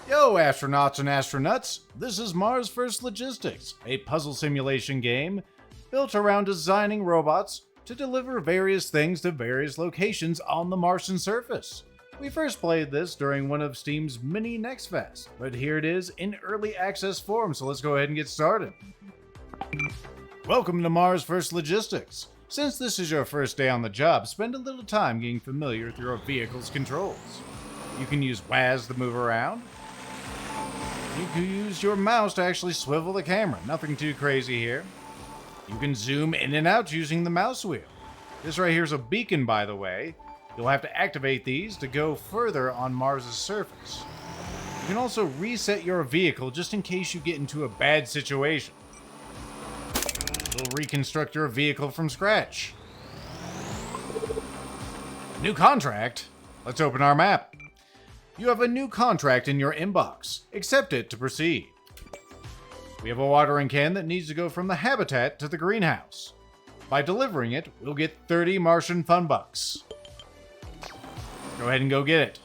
Yo, astronauts and astronauts! This is Mars First Logistics, a puzzle simulation game built around designing robots to deliver various things to various locations on the Martian surface. We first played this during one of Steam's mini Next Fest, but here it is in early access form, so let's go ahead and get started. Welcome to Mars First Logistics. Since this is your first day on the job, spend a little time getting familiar with your vehicle's controls. You can use WAS to move around. You can use your mouse to actually swivel the camera. Nothing too crazy here. You can zoom in and out using the mouse wheel. This right here is a beacon, by the way. You'll have to activate these to go further on Mars' surface. You can also reset your vehicle just in case you get into a bad situation. It'll reconstruct your vehicle from scratch. New contract? Let's open our map. You have a new contract in your inbox. Accept it to proceed. We have a watering can that needs to go from the habitat to the greenhouse. By delivering it, we'll get 30 Martian fun bucks. Go ahead and go get it.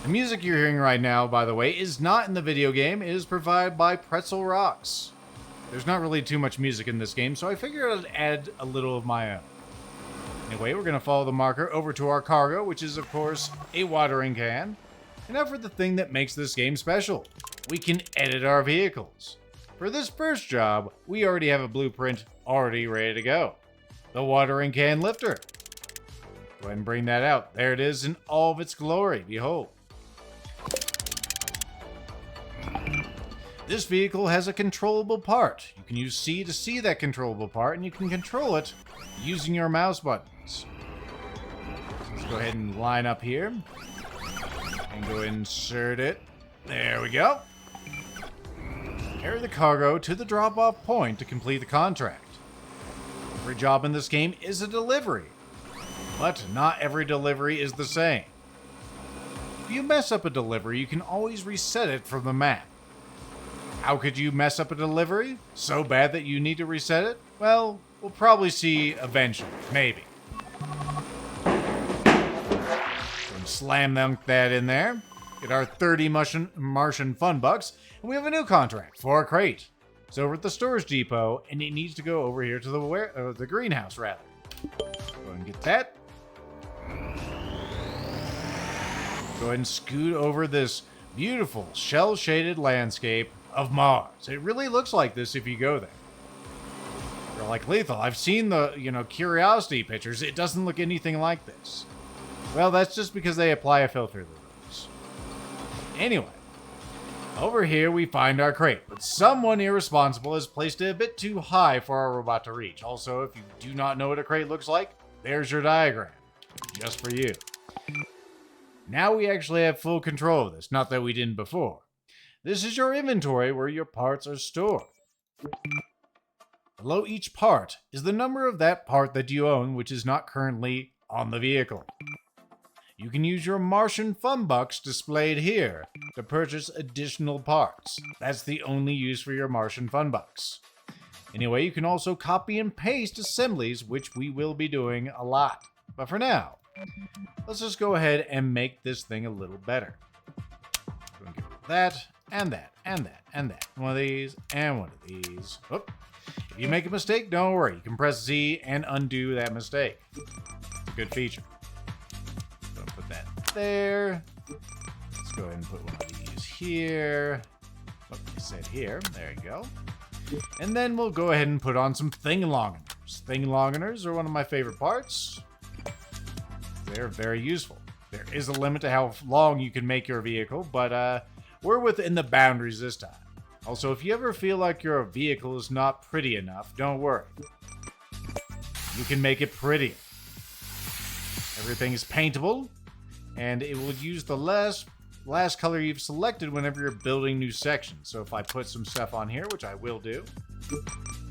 The music you're hearing right now, by the way, is not in the video game. It is provided by Pretzel Rocks. There's not really too much music in this game, so I figured I'd add a little of my own. Anyway, we're going to follow the marker over to our cargo, which is, of course, a watering can. And now for the thing that makes this game special. We can edit our vehicles. For this first job, we already have a blueprint already ready to go. The watering can lifter. Go ahead and bring that out. There it is in all of its glory. Behold. This vehicle has a controllable part. You can use C to see that controllable part, and you can control it using your mouse buttons. Let's go ahead and line up here. And go insert it. There we go. Carry the cargo to the drop-off point to complete the contract. Every job in this game is a delivery. But not every delivery is the same. If you mess up a delivery, you can always reset it from the map. How could you mess up a delivery? So bad that you need to reset it? Well, we'll probably see eventually. Maybe. And slam that in there. Get our 30 Martian fun bucks. And we have a new contract for a crate. It's over at the storage depot, and it needs to go over here to the greenhouse, rather. Go ahead and get that. Go ahead and scoot over this beautiful shell-shaded landscape of Mars. It really looks like this if you go there. You're like, Lethal, I've seen the, Curiosity pictures. It doesn't look anything like this. Well, that's just because they apply a filter to those. Anyway, over here we find our crate, but someone irresponsible has placed it a bit too high for our robot to reach. Also, if you do not know what a crate looks like, there's your diagram. Just for you. Now we actually have full control of this, not that we didn't before. This is your inventory where your parts are stored. Below each part is the number of that part that you own, which is not currently on the vehicle. You can use your Martian fun bucks displayed here to purchase additional parts. That's the only use for your Martian fun bucks. Anyway, you can also copy and paste assemblies, which we will be doing a lot. But for now, let's just go ahead and make this thing a little better. Go and get rid of that. And that, and that, and that. One of these, and one of these. Whoop. If you make a mistake, don't worry. You can press Z and undo that mistake. Good feature. So put that there. Let's go ahead and put one of these here. What I said here. There you go. And then we'll go ahead and put on some thing-longeners. Thing-longeners are one of my favorite parts. They're very useful. There is a limit to how long you can make your vehicle, but we're within the boundaries this time. Also, if you ever feel like your vehicle is not pretty enough, don't worry. You can make it prettier. Everything is paintable, and it will use the last color you've selected whenever you're building new sections. So if I put some stuff on here, which I will do,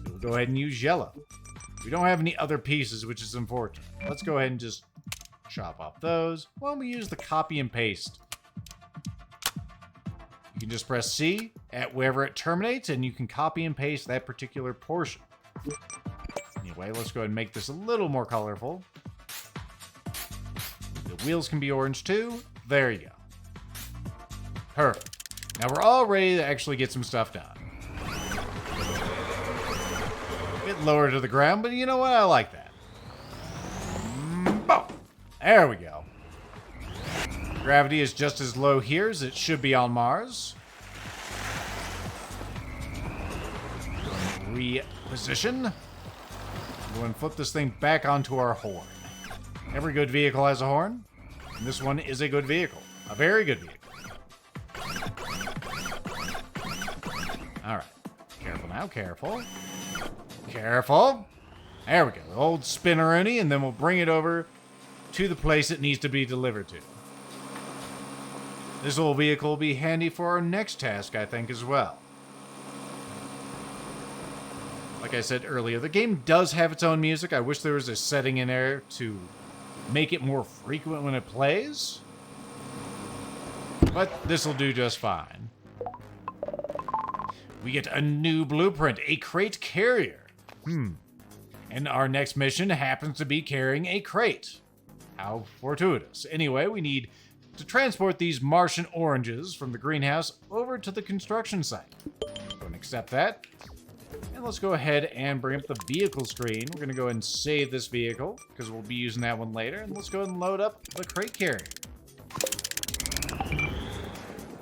we'll go ahead and use yellow. We don't have any other pieces, which is unfortunate. Let's go ahead and just chop off those. Why don't we use the copy and paste? You can just press C at wherever it terminates, and you can copy and paste that particular portion. Anyway, let's go ahead and make this a little more colorful. The wheels can be orange too. There you go. Perfect. Now we're all ready to actually get some stuff done. A bit lower to the ground, but you know what? I like that. Boom. There we go. Gravity is just as low here as it should be on Mars. Reposition. Go and flip this thing back onto our horn. Every good vehicle has a horn, and this one is a good vehicle. A very good vehicle. Alright. Careful now, careful. Careful. There we go. The old spinneroonie, and then we'll bring it over to the place it needs to be delivered to. This old vehicle will be handy for our next task, I think, as well. Like I said earlier, the game does have its own music. I wish there was a setting in there to make it more frequent when it plays. But this will do just fine. We get a new blueprint, a crate carrier. And our next mission happens to be carrying a crate. How fortuitous. Anyway, we need to transport these Martian oranges from the greenhouse over to the construction site. Go and accept that. And let's go ahead and bring up the vehicle screen. We're going to go ahead and save this vehicle because we'll be using that one later. And let's go ahead and load up the crate carrier.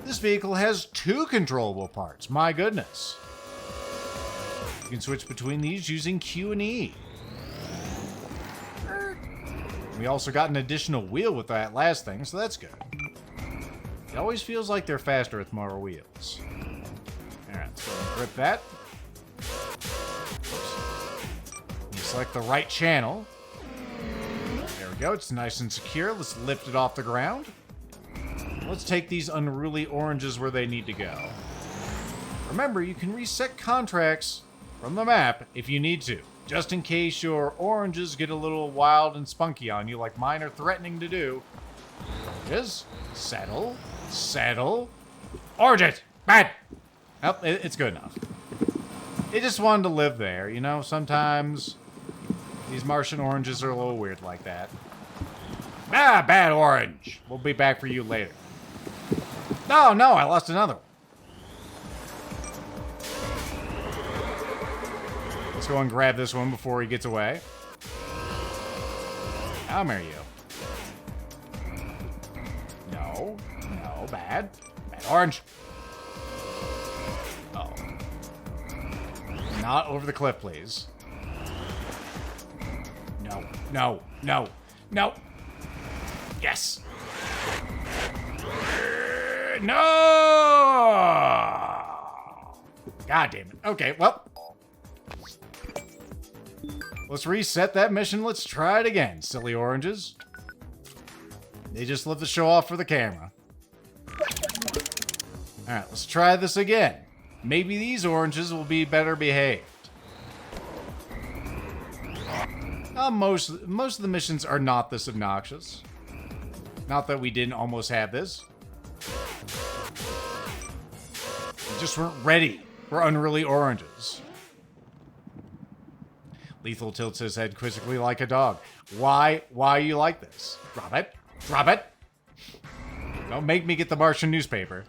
This vehicle has 2 controllable parts. My goodness. You can switch between these using Q and E. We also got an additional wheel with that last thing, so that's good. It always feels like they're faster with more wheels. Alright, let's go and grip that. You select the right channel. There we go, it's nice and secure. Let's lift it off the ground. Let's take these unruly oranges where they need to go. Remember, you can reset contracts from the map if you need to, just in case your oranges get a little wild and spunky on you, like mine are threatening to do. Just settle, settle. Orange it! Bad! Oh, it's good enough. It just wanted to live there, you know? Sometimes these Martian oranges are a little weird like that. Ah, bad orange! We'll be back for you later. Oh, no, I lost another one. Let's go and grab this one before he gets away. I'll marry you. No, no, bad. Bad orange. Oh. Not over the cliff, please. No, no, no, no. Yes. No! God damn it. Okay, well. Let's reset that mission. Let's try it again, silly oranges. They just love to show off for the camera. Alright, let's try this again. Maybe these oranges will be better behaved. Most of the missions are not this obnoxious. Not that we didn't almost have this. We just weren't ready for unruly oranges. Lethal tilts his head quizzically like a dog. Why are you like this? Drop it. Drop it. Don't make me get the Martian newspaper.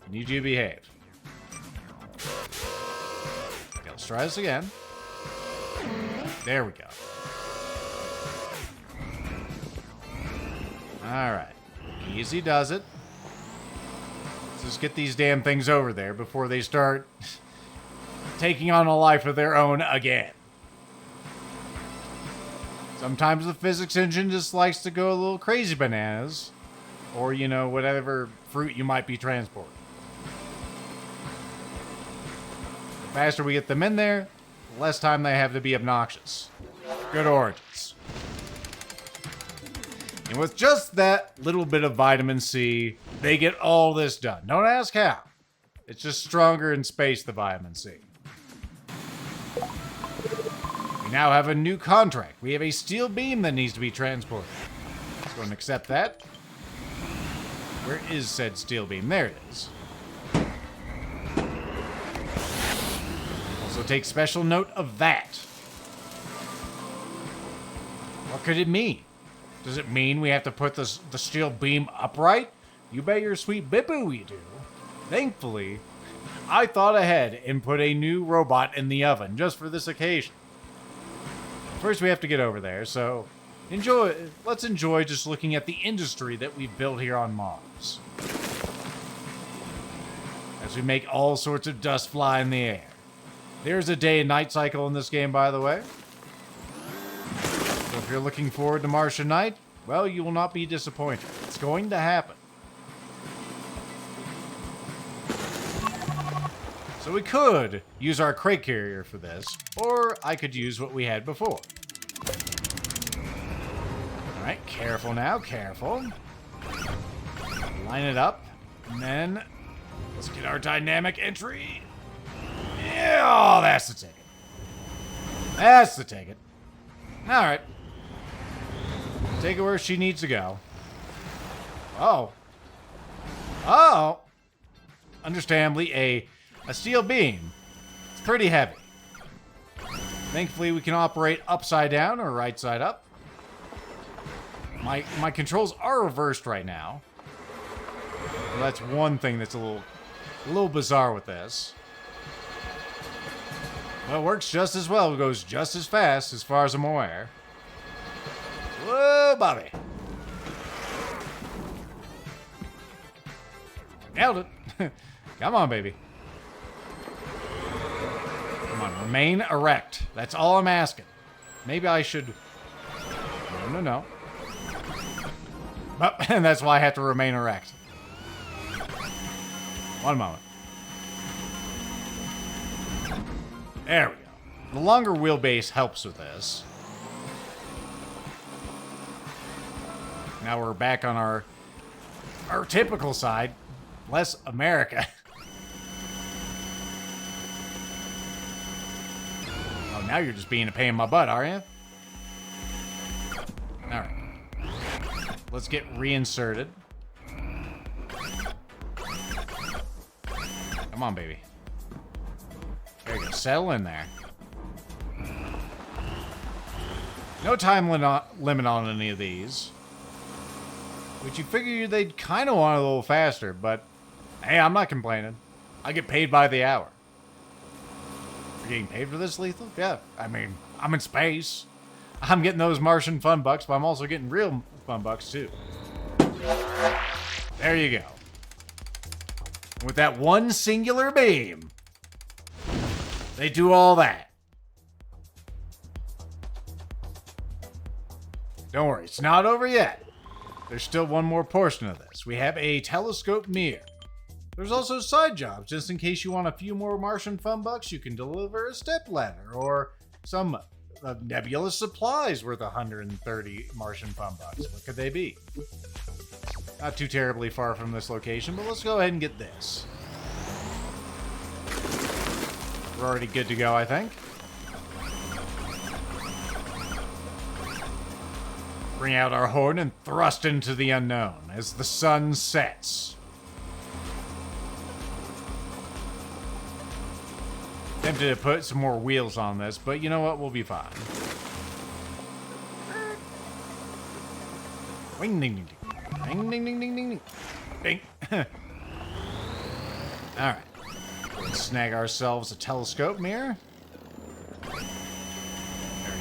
I need you to behave. Okay, let's try this again. There we go. Alright. Easy does it. Let's just get these damn things over there before they start taking on a life of their own again. Sometimes the physics engine just likes to go a little crazy bananas. Or, you know, whatever fruit you might be transporting. The faster we get them in there, the less time they have to be obnoxious. Good oranges. And with just that little bit of vitamin C, they get all this done. Don't ask how. It's just stronger in space, the vitamin C. We now have a new contract. We have a steel beam that needs to be transported. Let's go and accept that. Where is said steel beam? There it is. Also take special note of that. What could it mean? Does it mean we have to put the steel beam upright? You bet your sweet bipoo we do. Thankfully, I thought ahead and put a new robot in the oven just for this occasion. First, we have to get over there, so let's enjoy just looking at the industry that we've built here on Mars. As we make all sorts of dust fly in the air. There's a day and night cycle in this game, by the way. So if you're looking forward to Martian night, well, you will not be disappointed. It's going to happen. So we could use our crate carrier for this, or I could use what we had before. Alright, careful now, careful. Line it up, and then let's get our dynamic entry. Yeah, oh, that's the ticket. That's the ticket. Alright. Take her where she needs to go. Oh. Oh. Understandably, a steel beam. It's pretty heavy. Thankfully, we can operate upside down or right side up. My controls are reversed right now. Well, that's one thing that's a little bizarre with this. Well, it works just as well. It goes just as fast as far as I'm aware. Whoa, Bobby. Nailed it. Come on, baby. Come on, remain erect. That's all I'm asking. Maybe I should... No. Oh, and that's why I have to remain erect. One moment. There we go. The longer wheelbase helps with this. Now we're back on our typical side. Less America. Oh, now you're just being a pain in my butt, are you? Alright. Let's get reinserted. Come on, baby. There you go. Settle in there. No time limit on any of these. Which you figure they'd kind of want a little faster, but hey, I'm not complaining. I get paid by the hour. You're getting paid for this, Lethal? Yeah, I mean, I'm in space. I'm getting those Martian fun bucks, but I'm also getting real fun bucks, too. There you go. With that one singular beam, they do all that. Don't worry, it's not over yet. There's still one more portion of this. We have a telescope mirror. There's also side jobs, just in case you want a few more Martian fun bucks. You can deliver a step ladder or some nebulous supplies worth 130 Martian fun bucks. What could they be? Not too terribly far from this location, but let's go ahead and get this. We're already good to go, I think. Bring out our horn and thrust into the unknown as the sun sets. Tempted to put some more wheels on this, but you know what? We'll be fine. Wing, ding, ding, ding. Ding, ding, ding, ding, ding, ding. Ding. Alright. Let's snag ourselves a telescope mirror. There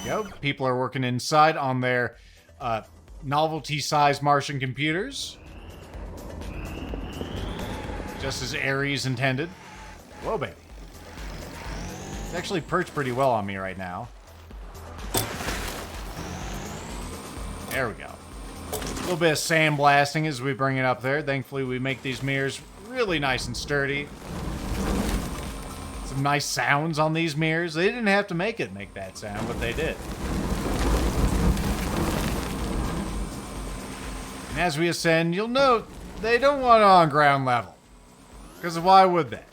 we go. People are working inside on their novelty-sized Martian computers. Just as Ares intended. Whoa, baby. It's actually perched pretty well on me right now. There we go. A little bit of sandblasting as we bring it up there. Thankfully, we make these mirrors really nice and sturdy. Some nice sounds on these mirrors. They didn't have to make that sound, but they did. And as we ascend, you'll note they don't want it on ground level. Because why would they?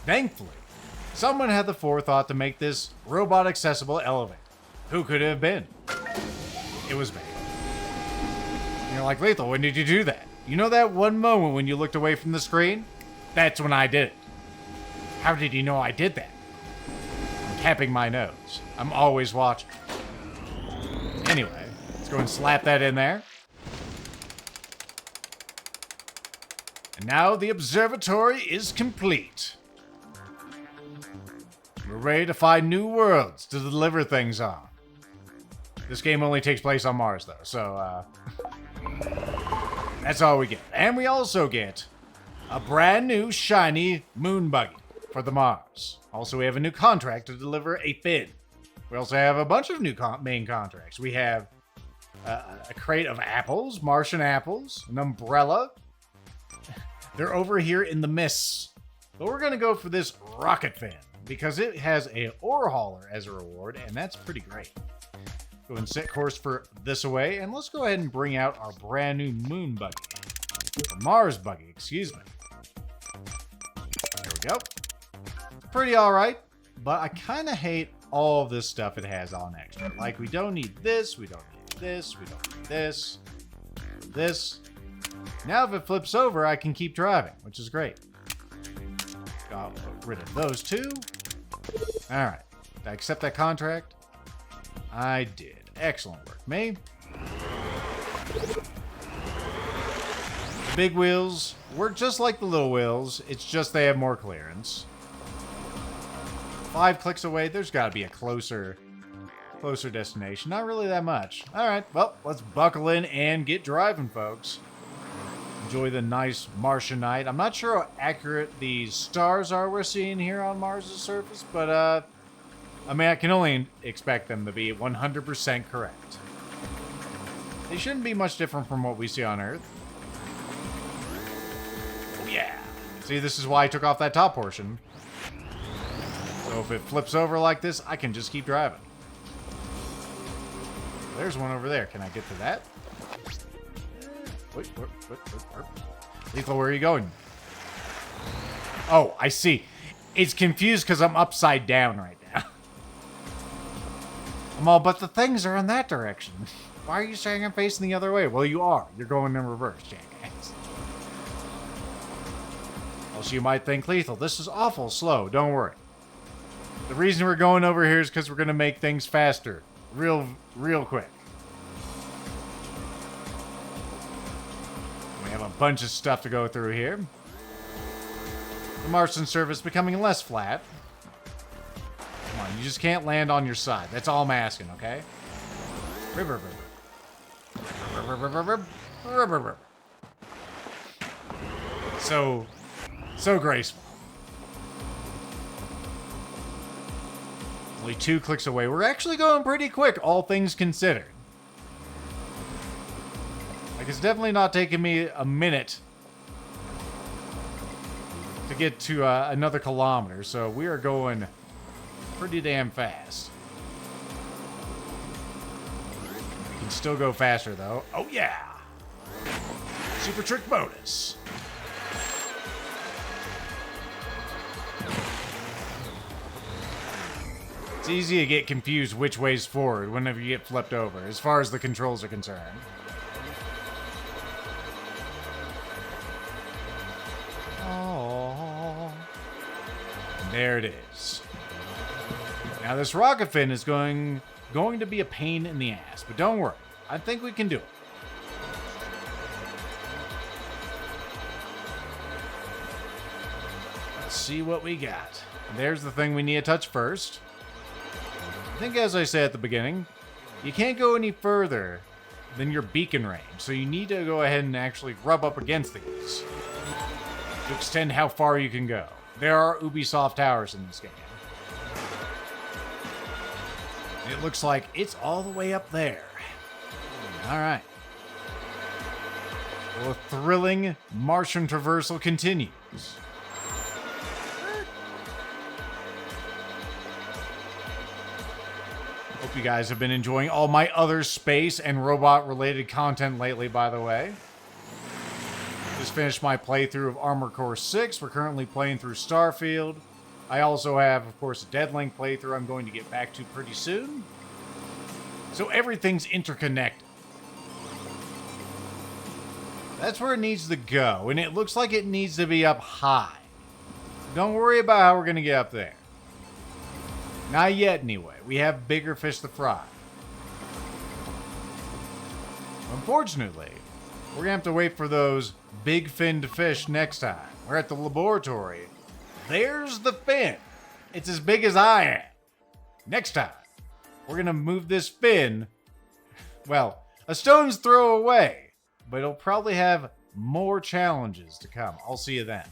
Thankfully, someone had the forethought to make this robot-accessible elevator. Who could it have been? It was me. And you're like, Lethal, when did you do that? You know that one moment when you looked away from the screen? That's when I did it. How did you know I did that? I'm tapping my nose. I'm always watching. Anyway, let's go and slap that in there. And now the observatory is complete. We're ready to find new worlds to deliver things on. This game only takes place on Mars, though, so, that's all we get. And we also get a brand new, shiny moon buggy for the Mars. Also, we have a new contract to deliver a fin. We also have a bunch of new main contracts. We have a crate of apples, Martian apples, an umbrella. They're over here in the mists. But we're going to go for this rocket fin because it has a ore hauler as a reward, and that's pretty great. Go and set course for this away, and let's go ahead and bring out our brand new moon buggy. Or Mars buggy, excuse me. There we go. Pretty alright, but I kind of hate all of this stuff it has on extra. Like, we don't need this, we don't need this, we don't need this, this. Now if it flips over, I can keep driving, which is great. Got rid of those two. Alright, did I accept that contract? I did. Excellent work, me. The big wheels work just like the little wheels. It's just they have more clearance. 5 clicks away, there's got to be a closer destination. Not really that much. All right, well, let's buckle in and get driving, folks. Enjoy the nice Martian night. I'm not sure how accurate these stars are we're seeing here on Mars' surface, but I mean, I can only expect them to be 100% correct. They shouldn't be much different from what we see on Earth. Oh, yeah. See, this is why I took off that top portion. So if it flips over like this, I can just keep driving. There's one over there. Can I get to that? Wait. Lethal, where are you going? Oh, I see. It's confused because I'm upside down right now. I'm all, but the things are in that direction. Why are you saying I'm facing the other way? Well, you are. You're going in reverse, jackass. Also, you might think, Lethal, this is awful slow. Don't worry. The reason we're going over here is because we're going to make things faster. Real quick. We have a bunch of stuff to go through here. The Martian surface becoming less flat. Come on, you just can't land on your side. That's all I'm asking, okay? So graceful. Only 2 clicks away. We're actually going pretty quick, all things considered. Like, it's definitely not taking me a minute to get to another kilometer, so we are going pretty damn fast. We can still go faster, though. Oh, yeah! Super trick bonus. It's easy to get confused which way's forward whenever you get flipped over, as far as the controls are concerned. Oh. And there it is. Now this rocket fin is going to be a pain in the ass, but don't worry. I think we can do it. Let's see what we got. There's the thing we need to touch first. I think, as I said at the beginning, you can't go any further than your beacon range, so you need to go ahead and actually rub up against these to extend how far you can go. There are Ubisoft towers in this game. It looks like it's all the way up there. All right. Well, the thrilling Martian traversal continues. Hope you guys have been enjoying all my other space and robot-related content lately, by the way. Just finished my playthrough of Armored Core 6. We're currently playing through Starfield. I also have, of course, a Deadlink playthrough I'm going to get back to pretty soon. So everything's interconnected. That's where it needs to go, and it looks like it needs to be up high. Don't worry about how we're going to get up there. Not yet, anyway. We have bigger fish to fry. Unfortunately, we're going to have to wait for those big finned fish next time. We're at the laboratory. There's the fin. It's as big as I am. Next time, we're going to move this fin, well, a stone's throw away, but it'll probably have more challenges to come. I'll see you then.